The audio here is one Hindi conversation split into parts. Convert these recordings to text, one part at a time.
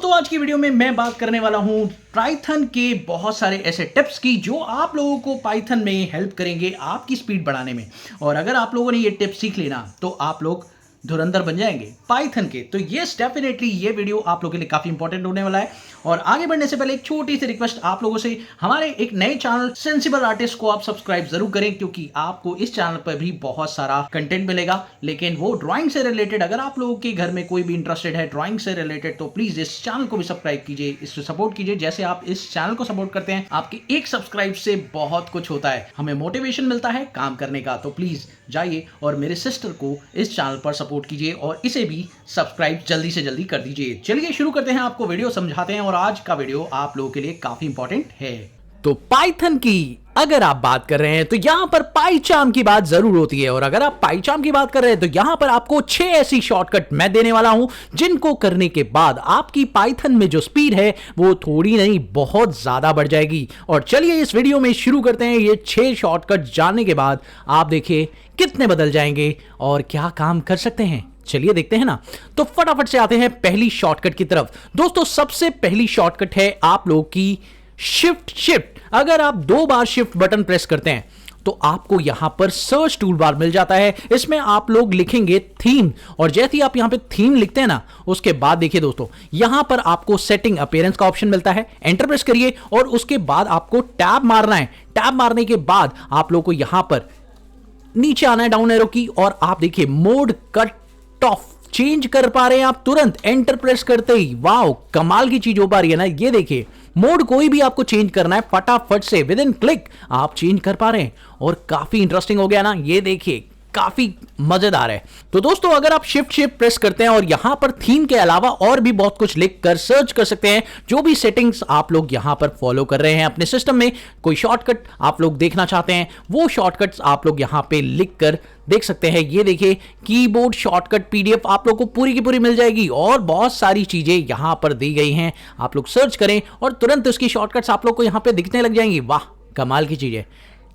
दोस्तों आज की वीडियो में मैं बात करने वाला हूं पाइथन के बहुत सारे ऐसे टिप्स की जो आप लोगों को पाइथन में हेल्प करेंगे आपकी स्पीड बढ़ाने में। और अगर आप लोगों ने ये टिप्स सीख लेना तो आप लोग धुरंधर बन जाएंगे पाइथन के। तो ये डेफिनेटली ये वीडियो आप लोगों के लिए काफी इंपॉर्टेंट होने वाला है। और आगे बढ़ने से पहले एक छोटी सी रिक्वेस्ट आप लोगों से, हमारे एक नए चैनल सेंसिबल आर्टिस्ट को आप सब्सक्राइब जरूर करें, क्योंकि आपको इस चैनल पर भी बहुत सारा कंटेंट मिलेगा, लेकिन वो ड्राइंग से रिलेटेड। अगर आप लोगों के घर में कोई भी इंटरेस्टेड है ड्राइंग से रिलेटेड तो प्लीज इस चैनल को भी सब्सक्राइब कीजिए, इससे सपोर्ट कीजिए। जैसे आप इस चैनल को सपोर्ट करते हैं, आपके एक सब्सक्राइब से बहुत कुछ होता है, हमें मोटिवेशन मिलता है काम करने का। तो प्लीज जाइए और मेरे सिस्टर को इस चैनल पर सपोर्ट कीजिए और इसे भी सब्सक्राइब जल्दी से जल्दी कर दीजिए। चलिए शुरू करते हैं, आपको वीडियो समझाते हैं। और आज का वीडियो आप लोगों के लिए काफी इंपॉर्टेंट है। तो पाइथन की अगर आप बात कर रहे हैं तो यहां पर पाइचार्म की बात जरूर होती है। और अगर आप पाइचार्म की बात कर रहे हैं तो यहां पर आपको 6 ऐसी शॉर्टकट मैं देने वाला हूं जिनको करने के बाद आपकी पाइथन में जो स्पीड है वो थोड़ी नहीं बहुत ज्यादा बढ़ जाएगी। और चलिए इस वीडियो में शुरू करते हैं। ये 6 शॉर्टकट जानने के बाद आप देखिए कितने बदल जाएंगे और क्या काम कर सकते हैं। चलिए देखते हैं ना। तो फटाफट से आते हैं पहली शॉर्टकट की तरफ। दोस्तों सबसे पहली शॉर्टकट है आप लोगों की शिफ्ट। अगर आप 2 बार शिफ्ट बटन प्रेस करते हैं तो आपको यहां पर सर्च टूल बार मिल जाता है। इसमें आप लोग लिखेंगे थीम, और जैसे ही आप यहां पे थीम लिखते हैं ना, उसके बाद देखिए दोस्तों यहां पर आपको सेटिंग अपीयरेंस का ऑप्शन मिलता है। एंटर प्रेस करिए और उसके बाद आपको टैब मारना है। टैब मारने के बाद आप लोग को यहां पर नीचे आना है डाउन एरो की, और आप देखिए मोड कट ऑफ चेंज कर पा रहे हैं आप तुरंत एंटर प्रेस करते ही। वाओ कमाल की चीज हो पा रही है ना। ये देखिए मोड कोई भी आपको चेंज करना है फटाफट से विद इन क्लिक आप चेंज कर पा रहे हैं, और काफी इंटरेस्टिंग हो गया ना। ये देखिए काफी मजेदार है। तो दोस्तों अगर आप शिफ्ट प्रेस करते हैं और यहां पर थीम के अलावा और भी बहुत कुछ लिख कर सर्च कर सकते हैं, जो भी सेटिंग्स आप लोग यहां पर फॉलो कर रहे हैं अपने सिस्टम में, कोई शॉर्टकट आप लोग देखना चाहते हैं वो शॉर्टकट्स आप लोग यहां पे लिख कर देख सकते हैं। ये देखिए कीबोर्ड शॉर्टकट पीडीएफ आप लोग को पूरी की पूरी मिल जाएगी, और बहुत सारी चीजें यहां पर दी गई हैं। आप लोग सर्च करें और तुरंत उसकी शॉर्टकट्स आप लोग को यहां पे दिखने लग जाएंगी। वाह कमाल की चीज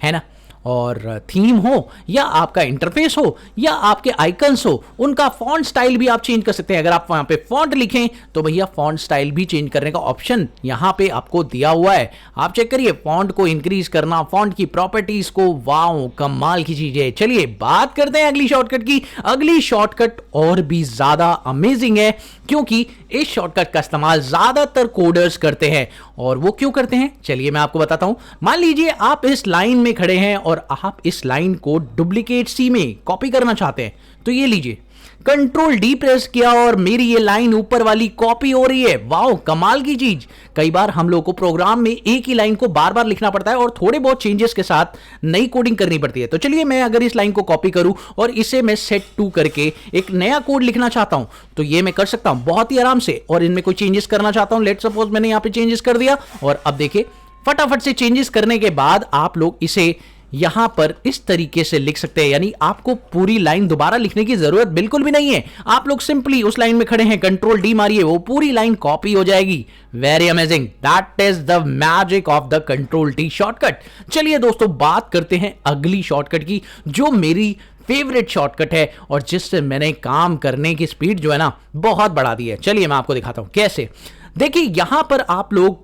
है ना। और थीम हो या आपका इंटरफेस हो या आपके आइकन्स हो, उनका फॉन्ट स्टाइल भी आप चेंज कर सकते हैं। अगर आप वहां पे फॉन्ट लिखें तो भैया फॉन्ट स्टाइल भी चेंज करने का ऑप्शन यहां पे आपको दिया हुआ है। आप चेक करिए फॉन्ट को इंक्रीज करना, फॉन्ट की प्रॉपर्टीज को। वाओ कमाल की चीज है। चलिए बात करते हैं अगली शॉर्टकट की। अगली शॉर्टकट और भी ज्यादा अमेजिंग है, क्योंकि इस शॉर्टकट का इस्तेमाल ज्यादातर कोडर्स करते हैं। और वो क्यों करते हैं चलिए मैं आपको बताता हूं। मान लीजिए आप इस लाइन में खड़े हैं और आप इस लाइन को डुप्लीकेट सी में कॉपी करना चाहते हैं, तो ये लीजिए कंट्रोल डी प्रेस किया और मेरी ये लाइन ऊपर वाली कॉपी हो रही है। वाओ कमाल की चीज। कई बार हम लोग को प्रोग्राम में एक ही लाइन को बार बार लिखना पड़ता है और थोड़े बहुत चेंजेस के साथ नई कोडिंग करनी पड़ती है। तो चलिए मैं अगर इस लाइन को कॉपी करूं और इसे मैं सेट टू करके एक नया कोड लिखना चाहता हूं, तो ये मैं कर सकता हूं बहुत ही आराम से। और इनमें कोई चेंजेस करना चाहता हूं, लेट सपोज मैंने यहां पे चेंजेस कर दिया, और अब देखिए फटाफट से चेंजेस करने के बाद आप लोग इसे यहां पर इस तरीके से लिख सकते हैं। यानी आपको पूरी लाइन दोबारा लिखने की जरूरत बिल्कुल भी नहीं है। आप लोग सिंपली उस लाइन में खड़े हैं, कंट्रोल डी मारिए, वो पूरी लाइन कॉपी हो जाएगी। Very amazing. That is the magic of the control D shortcut. चलिए दोस्तों बात करते हैं अगली शॉर्टकट की, जो मेरी फेवरेट शॉर्टकट है और जिससे मैंने काम करने की स्पीड जो है ना बहुत बढ़ा दी है। चलिए मैं आपको दिखाता हूं कैसे। देखिए यहां पर आप लोग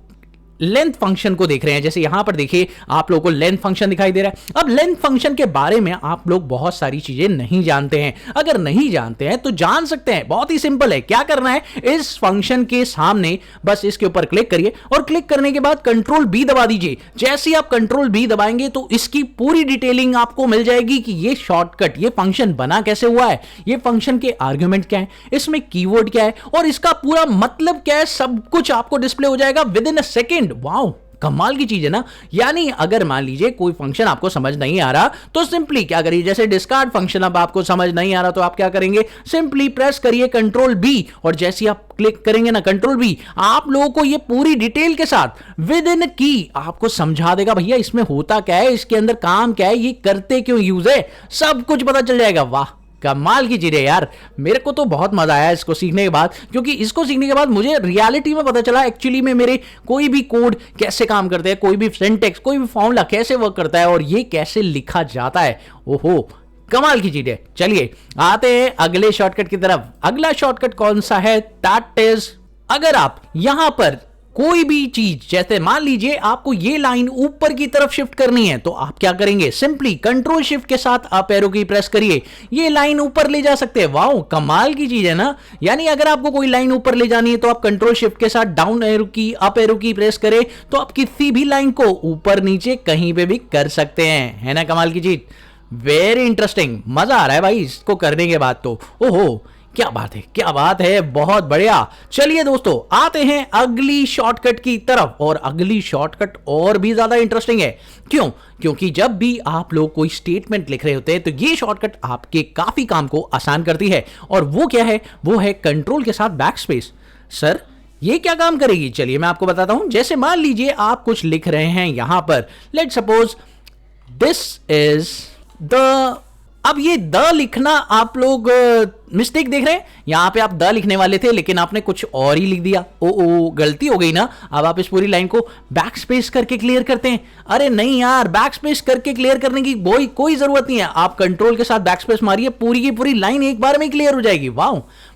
लेंथ फंक्शन को देख रहे हैं। जैसे यहां पर देखिए आप लोगों को लेंथ फंक्शन दिखाई दे रहा है। अब लेंथ फंक्शन के बारे में आप लोग बहुत सारी चीजें नहीं जानते हैं। अगर नहीं जानते हैं तो जान सकते हैं, बहुत ही सिंपल है। क्या करना है, इस फंक्शन के सामने बस इसके ऊपर क्लिक करिए और क्लिक करने के बाद कंट्रोल बी दबा दीजिए। जैसे ही आप कंट्रोल बी दबाएंगे तो इसकी पूरी डिटेलिंग आपको मिल जाएगी कि ये शॉर्टकट, ये फंक्शन बना कैसे हुआ है, ये फंक्शन के आर्गुमेंट क्या है, इसमें कीवर्ड क्या है और इसका पूरा मतलब क्या है, सब कुछ आपको डिस्प्ले हो जाएगा with in a second. Wow कमाल की चीज है ना। यानी अगर मान लीजिए कोई फंक्शन आपको समझ नहीं आ रहा तो सिंपली क्या करिए, जैसे डिस्कार्ड फंक्शन अब आपको समझ नहीं आ रहा तो आप क्या करेंगे, सिंपली प्रेस करिए कंट्रोल बी, और जैसे आप क्लिक करेंगे ना कंट्रोल बी, आप लोगों को ये पूरी डिटेल के साथ विद इन की आपको समझा देगा भैया इसमें होता क्या है, इसके अंदर काम क्या है, ये करते क्यों यूज है, सब कुछ पता चल जाएगा। वाह कमाल की चीज है यार। मेरे को तो बहुत मजा आया इसको सीखने के बाद, क्योंकि इसको सीखने के बाद मुझे रियलिटी में पता चला एक्चुअली में मेरे कोई भी कोड कैसे काम करते हैं, कोई भी सिंटैक्स, कोई भी फॉर्मूला कैसे वर्क करता है और ये कैसे लिखा जाता है। ओहो कमाल की चीज है। चलिए आते हैं अगले शॉर्टकट की तरफ। अगला शॉर्टकट कौन सा है, दैट इज अगर आप यहां पर कोई भी चीज, जैसे मान लीजिए आपको ये लाइन ऊपर की तरफ शिफ्ट करनी है, तो आप क्या करेंगे, सिंपली कंट्रोल शिफ्ट के साथ अप एरो की प्रेस करिए, ये लाइन ऊपर ले जा सकते हैं। वाओ, कमाल की चीज है ना। यानी अगर आपको कोई लाइन ऊपर ले जानी है तो आप कंट्रोल शिफ्ट के साथ डाउन एरो की, अप एरो की प्रेस करें तो आप किसी भी लाइन को ऊपर नीचे कहीं पे भी कर सकते हैं। है ना कमाल की चीज, वेरी इंटरेस्टिंग, मजा आ रहा है भाई इसको करने के बाद तो। ओहो, क्या बात है, क्या बात है, बहुत बढ़िया। चलिए दोस्तों, आते हैं अगली शॉर्टकट की तरफ, और अगली शॉर्टकट और भी ज्यादा इंटरेस्टिंग है। क्यों? क्योंकि जब भी आप लोग कोई स्टेटमेंट लिख रहे होते हैं तो ये शॉर्टकट आपके काफी काम को आसान करती है। और वो क्या है? वो है कंट्रोल के साथ बैकस्पेस। सर, ये क्या काम करेगी? चलिए मैं आपको बताता हूं। जैसे मान लीजिए आप कुछ लिख रहे हैं यहां पर, let suppose this is the, अब ये द लिखना आप लोग मिस्टेक देख रहे हैं, यहां पे आप द लिखने वाले थे लेकिन आपने कुछ और ही लिख दिया। ओ गलती हो गई ना। अब आप इस पूरी लाइन को बैक स्पेस करके क्लियर करते हैं। अरे नहीं यार, बैक स्पेस करके क्लियर करने की कोई जरूरत नहीं है। आप कंट्रोल के साथ बैक स्पेस मारिए, पूरी की पूरी लाइन एक बार में क्लियर हो जाएगी। वाह,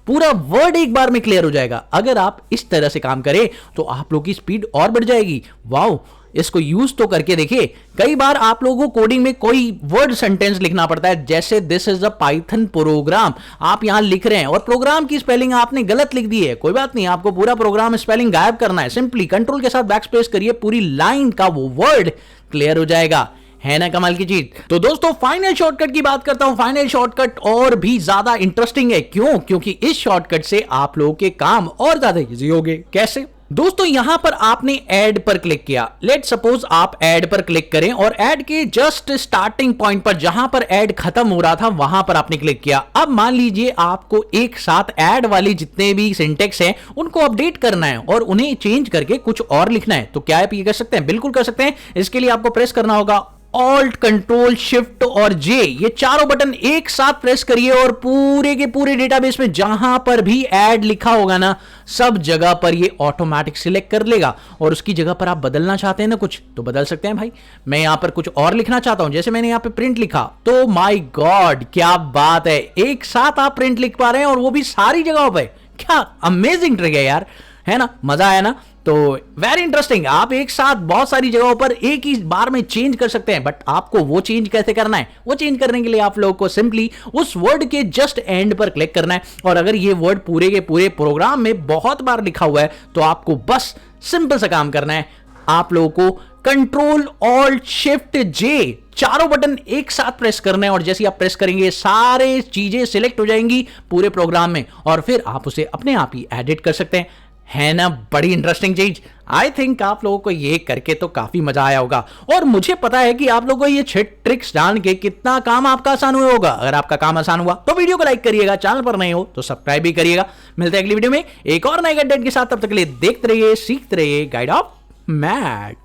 पूरा वर्ड एक बार में क्लियर हो जाएगा। अगर आप इस तरह से काम करें तो आप लोग की स्पीड और बढ़ जाएगी। वाह, इसको यूज तो करके देखिए। कई बार आप लोगों को कोडिंग में कोई वर्ड सेंटेंस लिखना पड़ता है, जैसे this is a Python programme, आप यहां लिख रहे हैं और प्रोग्राम की स्पेलिंग आपने गलत लिख दी है। कोई बात नहीं, आपको पूरा प्रोग्राम स्पेलिंग गायब करना है। सिंपली कंट्रोल के साथ बैकस्पेस करिए, पूरी लाइन का वो वर्ड क्लियर हो जाएगा। है ना कमाल की चीज। तो दोस्तों, फाइनल शॉर्टकट की बात करता हूं। फाइनल शॉर्टकट और भी ज्यादा इंटरेस्टिंग है। क्यों? क्योंकि इस शॉर्टकट से आप लोगों के काम और ज्यादा इजी हो गए। कैसे? दोस्तों, यहां पर आपने ऐड पर क्लिक किया। लेट सपोज आप ऐड पर क्लिक करें और ऐड के जस्ट स्टार्टिंग पॉइंट पर, जहां पर ऐड खत्म हो रहा था, वहां पर आपने क्लिक किया। अब मान लीजिए आपको एक साथ ऐड वाले जितने भी सिंटेक्स हैं उनको अपडेट करना है और उन्हें चेंज करके कुछ और लिखना है। तो क्या आप ये कर सकते हैं? बिल्कुल कर सकते हैं। इसके लिए आपको प्रेस करना होगा ऑल्ट, कंट्रोल, शिफ्ट और जे, ये चारों बटन एक साथ प्रेस करिए और पूरे के पूरे डेटाबेस में जहां पर भी ऐड लिखा होगा ना, सब जगह पर ये ऑटोमेटिक सिलेक्ट कर लेगा। और उसकी जगह पर आप बदलना चाहते हैं ना कुछ, तो बदल सकते हैं भाई। मैं यहां पर कुछ और लिखना चाहता हूं, जैसे मैंने यहां पे प्रिंट लिखा, तो माय गॉड क्या बात है, एक साथ आप प्रिंट लिख पा रहे हैं और वो भी सारी जगहों पे। क्या अमेजिंग ट्रिक है यार, है ना? मजा आया ना? तो वेरी इंटरेस्टिंग। आप एक साथ बहुत सारी जगहों पर एक ही बार में चेंज कर सकते हैं, बट आपको वो चेंज कैसे करना है? वो चेंज करने के लिए आप लोगों को सिंपली उस वर्ड के जस्ट एंड पर क्लिक करना है। और अगर ये वर्ड पूरे के पूरे प्रोग्राम में बहुत बार लिखा हुआ है तो आपको बस सिंपल सा काम करना है। आप लोगों को कंट्रोल ऑल्ट शिफ्ट जे चारों बटन एक साथ प्रेस करना है और जैसे आप प्रेस करेंगे सारे चीजें सिलेक्ट हो जाएंगी पूरे प्रोग्राम में, और फिर आप उसे अपने आप ही एडिट कर सकते हैं। है ना बड़ी इंटरेस्टिंग चीज। आई थिंक आप लोगों को ये करके तो काफी मजा आया होगा, और मुझे पता है कि आप लोगों को ये 6 ट्रिक्स जान के कितना काम आपका आसान हुआ होगा। अगर आपका काम आसान हुआ तो वीडियो को लाइक करिएगा, चैनल पर नए हो तो सब्सक्राइब भी करिएगा। मिलते हैं अगली वीडियो में एक और नए कंटेंट के साथ। तब तक के लिए देखते रहिए, सीखते रहिए गाइड ऑफ मैथ।